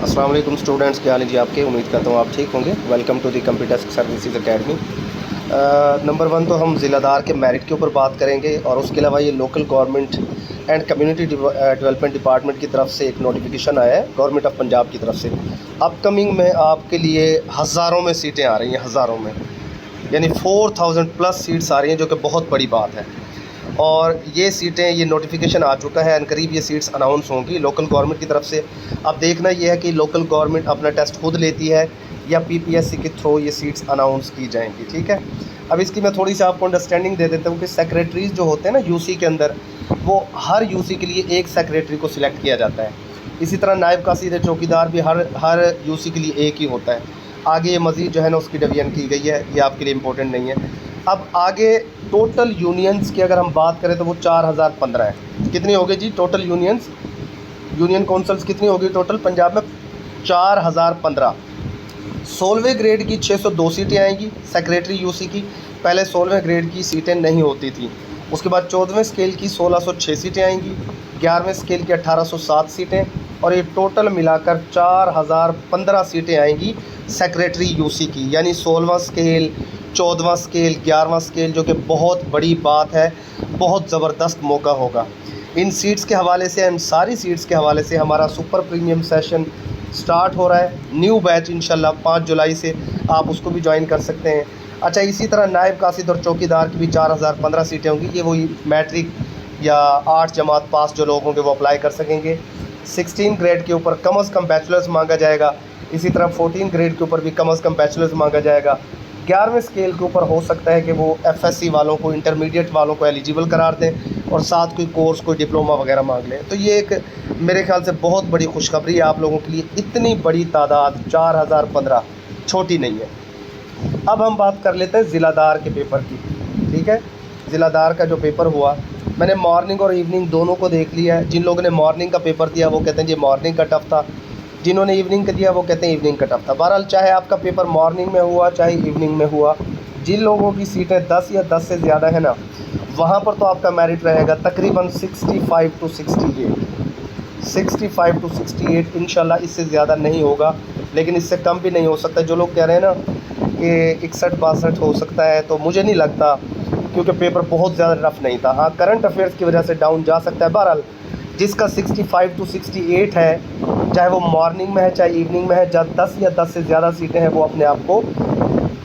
अस्सलाम वालेकुम स्टूडेंट्स, क्या हाल है जी आपके। उम्मीद करता हूँ आप ठीक होंगे। Welcome to the computer services academy. Number one तो हम ज़िलादार के मेरिट के ऊपर बात करेंगे और उसके अलावा ये local government and community development department की तरफ से एक नोटिफिकेशन आया है गवर्नमेंट ऑफ पंजाब की तरफ से। अपकमिंग में आपके लिए हज़ारों में सीटें आ रही हैं, हज़ारों में, यानी 4000 प्लस सीट्स आ रही हैं, जो कि बहुत बड़ी बात है। और ये सीटें, ये नोटिफिकेशन आ चुका है, अनकरीब ये सीट्स अनाउंस होंगी लोकल गवर्नमेंट की तरफ से। अब देखना ये है कि लोकल गवर्नमेंट अपना टेस्ट खुद लेती है या पीपीएससी के थ्रू ये सीट्स अनाउंस की जाएंगी। ठीक है, अब इसकी मैं थोड़ी सी आपको अंडरस्टैंडिंग दे देता हूँ कि सेक्रेटरीज जो होते हैं ना यूसी के अंदर, वो हर यूसी के लिए एक सेक्रेटरी को सिलेक्ट किया जाता है। इसी तरह नायब कासिद चौकीदार भी हर यूसी के लिए एक ही होता है। आगे ये मज़ीद जो है ना उसकी डिवीजन की गई है, ये आपके लिए इम्पोर्टेंट नहीं है। अब आगे टोटल यूनियंस की अगर हम बात करें तो वो 4015 है। कितनी होगी जी टोटल यूनियंस, यूनियन काउंसिल्स कितनी होगी टोटल पंजाब में? 4015। 16वें ग्रेड की 602 सीटें आएंगी सेक्रेटरी यूसी की। पहले 16वें ग्रेड की सीटें नहीं होती थी। उसके बाद 14वें स्केल की 1606 सीटें आएंगी, 11वें स्केल की 1807 सीटें, और ये टोटल मिलाकर 4015 सीटें आएंगी सेक्रेटरी यूसी की। यानी 16वां स्केल, 14वां स्केल, 11वां स्केल, जो कि बहुत बड़ी बात है, बहुत ज़बरदस्त मौका होगा। इन सीट्स के हवाले से, इन सारी सीट्स के हवाले से हमारा सुपर प्रीमियम सेशन स्टार्ट हो रहा है, न्यू बैच इंशाल्लाह 5 जुलाई से आप उसको भी ज्वाइन कर सकते हैं। अच्छा, इसी तरह नायब कासिद और चौकीदार की भी 4015 सीटें होंगी। ये वही मैट्रिक या 8 जमात पास जो लोग होंगे वो अप्लाई कर सकेंगे। 16 ग्रेड के ऊपर कम अज़ कम बैचलर्स मांगा जाएगा। इसी तरह 14 ग्रेड के ऊपर भी कम अज़ कम बैचलर्स मांगा जाएगा। 11वें स्केल के ऊपर हो सकता है कि वो एफएससी वालों को, इंटरमीडिएट वालों को एलिजिबल करार दें और साथ कोई कोर्स, कोई डिप्लोमा वगैरह मांग लें। तो ये एक मेरे ख्याल से बहुत बड़ी खुशखबरी है आप लोगों के लिए। इतनी बड़ी तादाद 4015 छोटी नहीं है। अब हम बात कर लेते हैं ज़िलादार के पेपर की। ठीक है, ज़िलादार का जो पेपर हुआ, मैंने मॉर्निंग और इवनिंग दोनों को देख लिया है। जिन लोगों ने मॉर्निंग का पेपर दिया वो कहते हैं जी मॉर्निंग का टफ था, जिन्होंने इवनिंग का दिया वो कहते हैं इवनिंग का टफ था। बहरहाल चाहे आपका पेपर मॉर्निंग में हुआ चाहे इवनिंग में हुआ, जिन लोगों की सीटें 10 या 10 से ज़्यादा है ना, वहाँ पर तो आपका मेरिट रहेगा तकरीबन 65 टू 68 इंशाल्लाह। इससे ज़्यादा नहीं होगा, लेकिन इससे कम भी नहीं हो सकता। जो लोग कह रहे हैं ना कि 61-62 हो सकता है, तो मुझे नहीं लगता, क्योंकि पेपर बहुत ज़्यादा रफ नहीं था। हाँ, करंट अफेयर्स की वजह से डाउन जा सकता है। बहरहाल जिसका 65 टू 68 है, चाहे वो मॉर्निंग में है चाहे इवनिंग में है, जब 10 या 10 से ज़्यादा सीटें हैं, वो अपने आप को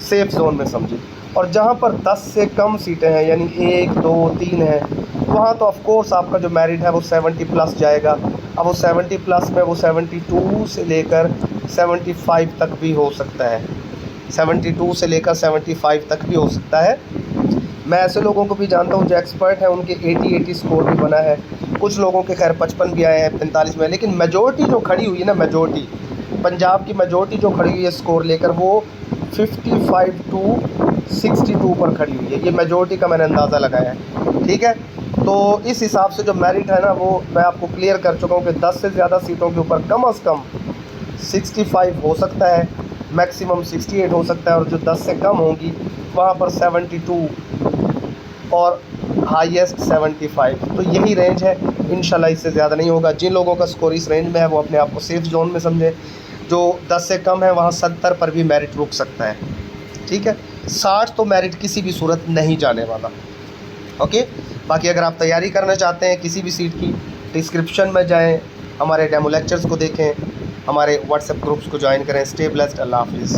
सेफ जोन में समझे। और जहाँ पर 10 से कम सीटें हैं, यानी 1, 2, 3 है, वहाँ तो ऑफ कोर्स आपका जो मेरिट है वो 70 प्लस जाएगा। अब वो 70 प्लस में वो 72 से लेकर 75 तक भी हो सकता है, 72 से लेकर 75 तक भी हो सकता है। मैं ऐसे लोगों को भी जानता हूँ जो एक्सपर्ट हैं, उनके 80 स्कोर भी बना है। कुछ लोगों के खैर 55 भी आए हैं, 45 में। लेकिन मेजॉरिटी जो खड़ी हुई है ना, मेजॉरिटी पंजाब की मेजॉरिटी जो खड़ी हुई है स्कोर लेकर, वो 55 टू 62 पर खड़ी हुई है। ये मेजॉरिटी का मैंने अंदाज़ा लगाया है। ठीक है, तो इस हिसाब से जो मेरिट है ना, वो मैं आपको क्लियर कर चुका हूँ कि 10 से ज़्यादा सीटों के ऊपर कम अज़ कम 65 हो सकता है, मैक्सिमम 68 हो सकता है, और जो 10 से कम होंगी वहाँ पर 72 और हाईएस्ट 75। तो यही रेंज है, इंशाल्लाह इससे ज़्यादा नहीं होगा। जिन लोगों का स्कोर इस रेंज में है वो अपने आप को सेफ जोन में समझे। जो 10 से कम है वहाँ 70 पर भी मेरिट रुक सकता है। ठीक है, 60 तो मेरिट किसी भी सूरत नहीं जाने वाला। ओके, बाकी अगर आप तैयारी करना चाहते हैं किसी भी सीट की, डिस्क्रिप्शन में जाएँ, हमारे डेमो लेक्चर्स को देखें, हमारे व्हाट्सएप ग्रुप्स को ज्वाइन करें। स्टे ब्लेस्ड, अल्लाह हाफिज़।